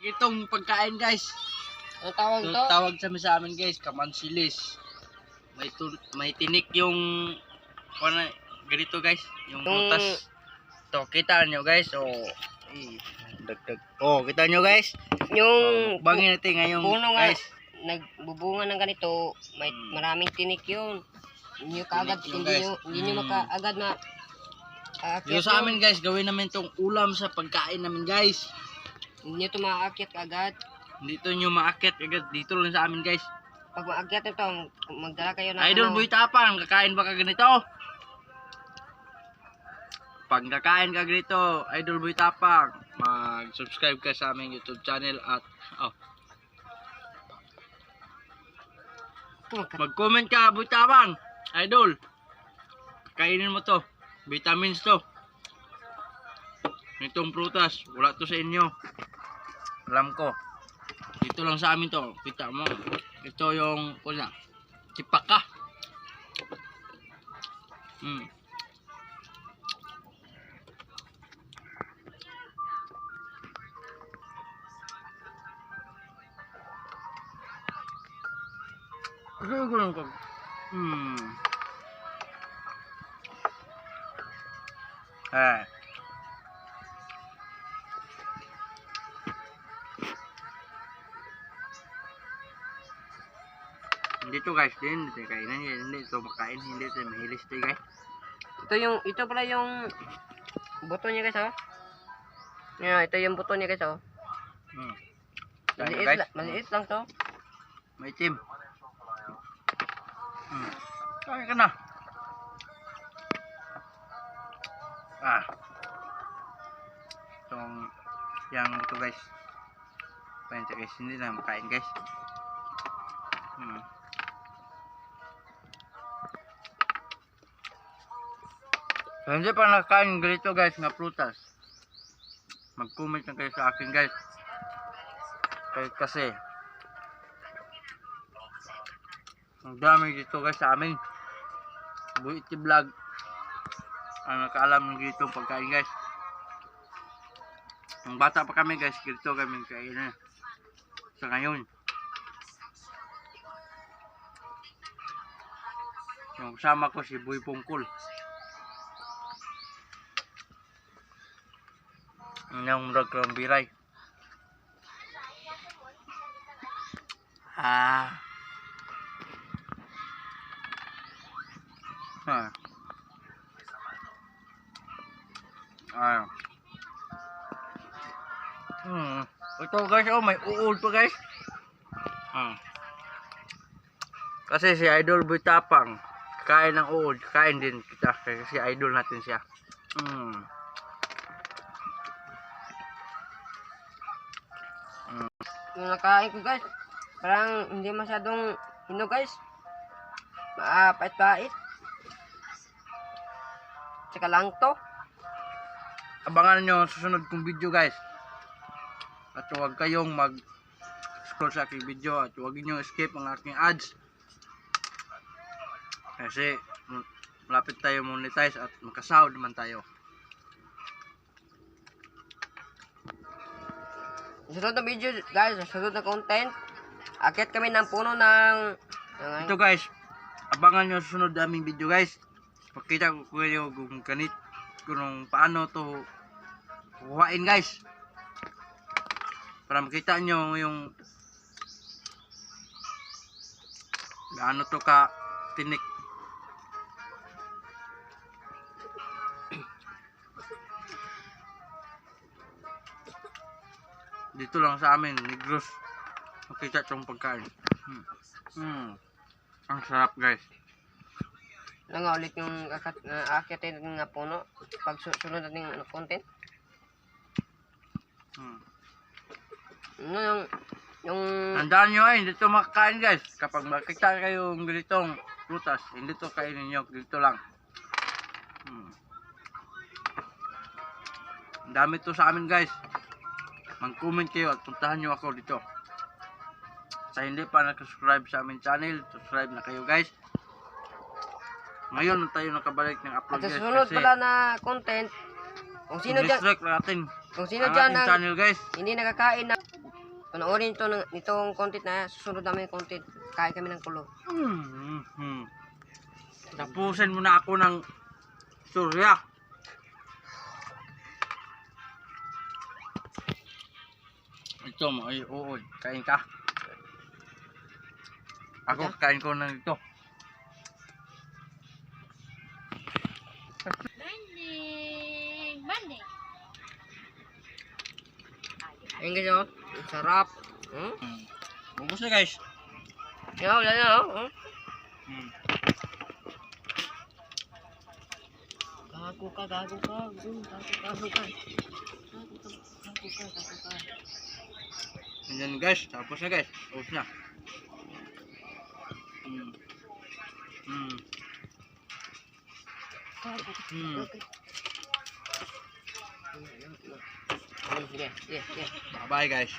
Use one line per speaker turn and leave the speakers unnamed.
itong pagkain guys.
Ang tawag to?
Tawag sa amin guys, kamansilis. May tinik yung ganito guys, yung prutas. To, kita nyo guys. Oh, dagdag. Oh, kita nyo guys.
Yung
bangin natin ngayon guys.
Nagbubunga ng ganito, may maraming tinik yun. Hindi nyo kaagad, hindi nyo makaagad na
yung sa amin guys, gawin namin tong ulam sa pagkain namin guys.
Hindi nyo ito maaakyat agad.
Dito nyo maakyat agad, dito lang sa amin guys.
Pag maakyat ito, magdala kayo ng
Idol Boy Tapang, kakain ba ka ganito? Pag kakain ka ganito, Idol Boy Tapang, mag-subscribe ka sa aming YouTube channel at mag-comment ka, Boy Tapang, Idol. Kainin mo to, vitamins to. Itong prutas, wala to sa inyo. Alam ko. Dito lang sa amin to, kita mo. Ito yung, tipaka. Hindi to guys, hindi kainan, hindi to makain, hindi to mahilis to guys.
Ito pala yung buto niya guys, oh. Yeah, ito yung buto niya guys, oh. Maliit lang to.
May itim. Kaya ka na. Itong yang ito guys. Pwede guys, hindi na makain guys. So, hindi pa nakain ganito guys nga prutas. Mag-comment lang kayo sa akin guys. Kasi ang dami dito guys sa amin. Buiti vlog ang nakaalam ng ganitong pagkain guys. Nung bata pa kami guys, ganito kami kain sa ngayon. Yung kasama ko si Boy Pungkol. Yung murag biray. Ito guys, may uod pa guys. Kasi si Idol Boy Tapang kain ng uod, kain din kita kasi si idol natin siya.
Yung nakain ko guys, parang hindi masyadong hinog guys. Pait-pait. Tsaka lang to.
Abangan nyo susunod kong video guys. At huwag kayong mag-scroll sa aking video at huwag nyo skip ang aking ads. Kasi malapit tayo monetize at makasahod naman tayo.
Sunod na video guys, sunod na content. Akit kami ng puno ng
ito guys, abangan nyo susunod aming video guys. Pakita ko kayo kung paano to kuhain guys. Para makita nyo yung gaano to ka tinik. Dito lang sa amin, Negros. Makita itong pagkain. Ang sarap guys.
Nga ulit yung akitin nga puno pag sunod natin content. Yung
tandaan nyo ay, hindi ito makakain guys. Kapag makita kayo ng ganitong prutas, hindi ito kainin nyo, dito lang. Ang dami ito sa amin guys. Mag-comment kayo at puntahan nyo ako dito. Sa hindi pa nag-subscribe sa aming channel, subscribe na kayo guys. Ngayon tayo nakabalik ng upload
at
guys.
Susunod pala na content. Kung sino dyan,
natin
kung sino dyan
channel guys.
hindi nakakain na Panoorin to nitong content na susunod namin yung content. Kain kami ng kulo.
Tapusin mo na ako ng surya. Ito mo, ay, oo, kain ka. Ako, kain ko na ito.
Banding.
Ayun guys, oh. Ang sarap.
Bubos na guys.
Yan, yan, yan, oh. Gago ka, gago ka. Gago ka.
Ganyan guys, tapos na guys. Tapos na.
Sige, sige, sige.
Bye guys.